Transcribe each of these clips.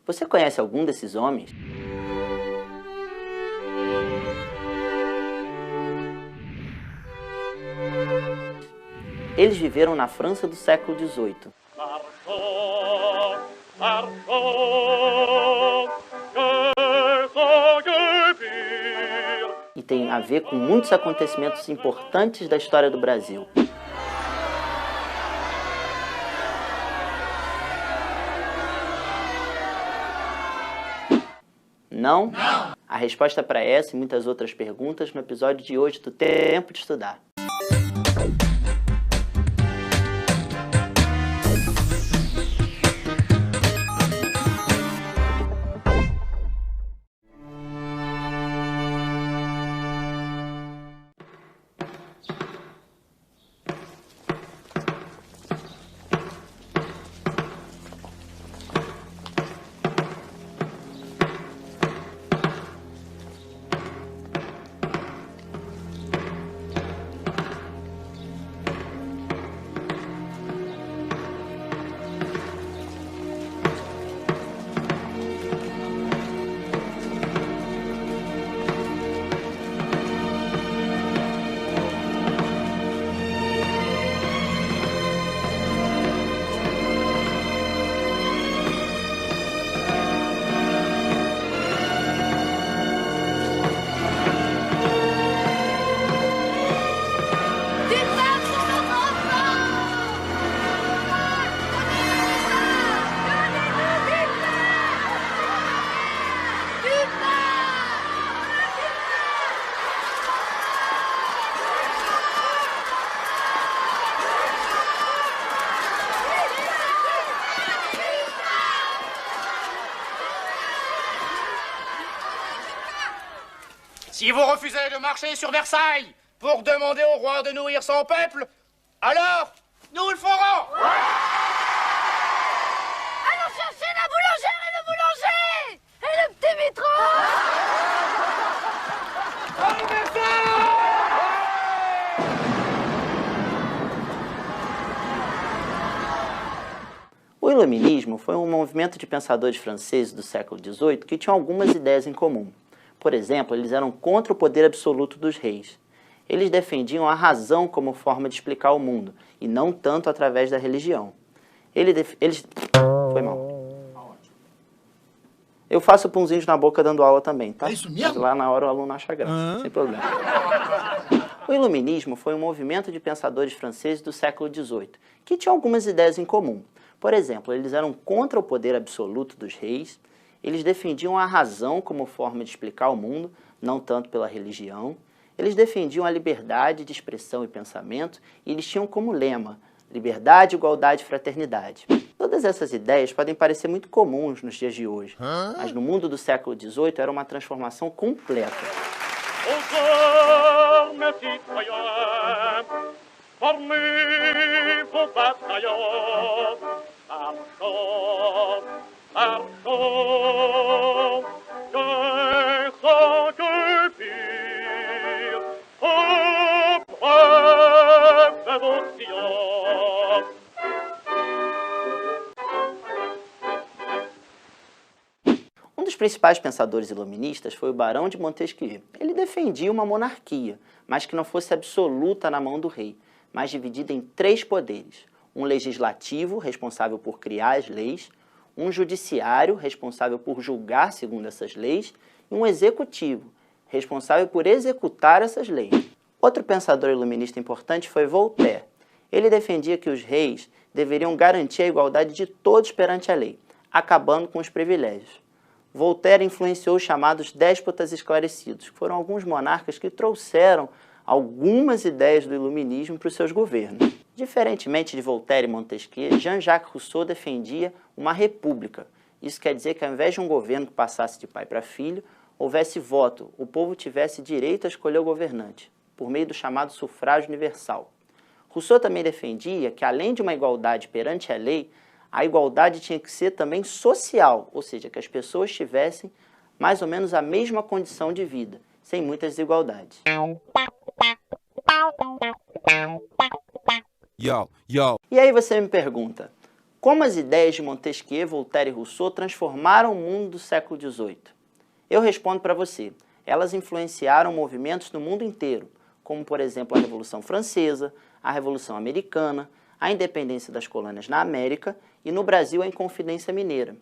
Você conhece algum desses homens? Eles viveram na França do século XVIII. E tem a ver com muitos acontecimentos importantes da história do Brasil. Não? Não! A resposta para essa e muitas outras perguntas no episódio de hoje do Tempo de Estudar. Si vous refusez de marcher sur Versailles pour demander au roi de nourrir son peuple, alors nous le ferons. Allons chercher la boulangère et le boulanger et le petit métro. O Iluminismo foi um movimento de pensadores franceses do século XVIII que tinham algumas ideias em comum. Por exemplo, eles eram contra o poder absoluto dos reis. Eles defendiam a razão como forma de explicar o mundo, e não tanto através da religião. Foi mal. Eu faço pãozinhos na boca dando aula também, tá? É isso mesmo? Mas lá na hora o aluno acha graça, sem problema. O Iluminismo foi um movimento de pensadores franceses do século XVIII, que tinham algumas ideias em comum. Por exemplo, eles eram contra o poder absoluto dos reis. Eles defendiam a razão como forma de explicar o mundo, não tanto pela religião. Eles defendiam a liberdade de expressão e pensamento, e eles tinham como lema liberdade, igualdade e fraternidade. Todas essas ideias podem parecer muito comuns nos dias de hoje, mas no mundo do século XVIII era uma transformação completa. Um dos principais pensadores iluministas foi o Barão de Montesquieu. Ele defendia uma monarquia, mas que não fosse absoluta na mão do rei, mas dividida em 3 poderes: um legislativo, responsável por criar as leis, um judiciário, responsável por julgar segundo essas leis, e um executivo, responsável por executar essas leis. Outro pensador iluminista importante foi Voltaire. Ele defendia que os reis deveriam garantir a igualdade de todos perante a lei, acabando com os privilégios. Voltaire influenciou os chamados déspotas esclarecidos, que foram alguns monarcas que trouxeram algumas ideias do iluminismo para os seus governos. Diferentemente de Voltaire e Montesquieu, Jean-Jacques Rousseau defendia uma república. Isso quer dizer que ao invés de um governo que passasse de pai para filho, houvesse voto, o povo tivesse direito a escolher o governante, por meio do chamado sufrágio universal. Rousseau também defendia que, além de uma igualdade perante a lei, a igualdade tinha que ser também social, ou seja, que as pessoas tivessem mais ou menos a mesma condição de vida, sem muitas desigualdades. E aí você me pergunta, Como as ideias de Montesquieu, Voltaire e Rousseau transformaram o mundo do século XVIII? Eu respondo para você. Elas influenciaram movimentos no mundo inteiro, como, por exemplo, a Revolução Francesa, a Revolução Americana, a independência das colônias na América e, no Brasil, a Inconfidência Mineira.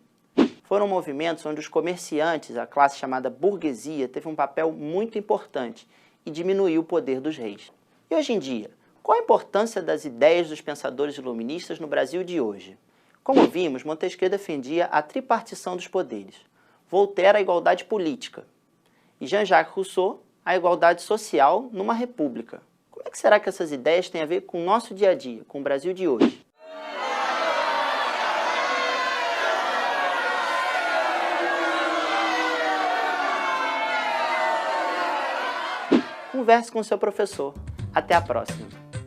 Foram movimentos onde os comerciantes, a classe chamada burguesia, teve um papel muito importante e diminuiu o poder dos reis. E hoje em dia, qual a importância das ideias dos pensadores iluministas no Brasil de hoje? Como vimos, Montesquieu defendia a tripartição dos poderes, Voltaire a igualdade política e Jean-Jacques Rousseau a igualdade social numa república. Como é que será que essas ideias têm a ver com o nosso dia a dia, com o Brasil de hoje? Converse com o seu professor. Até a próxima!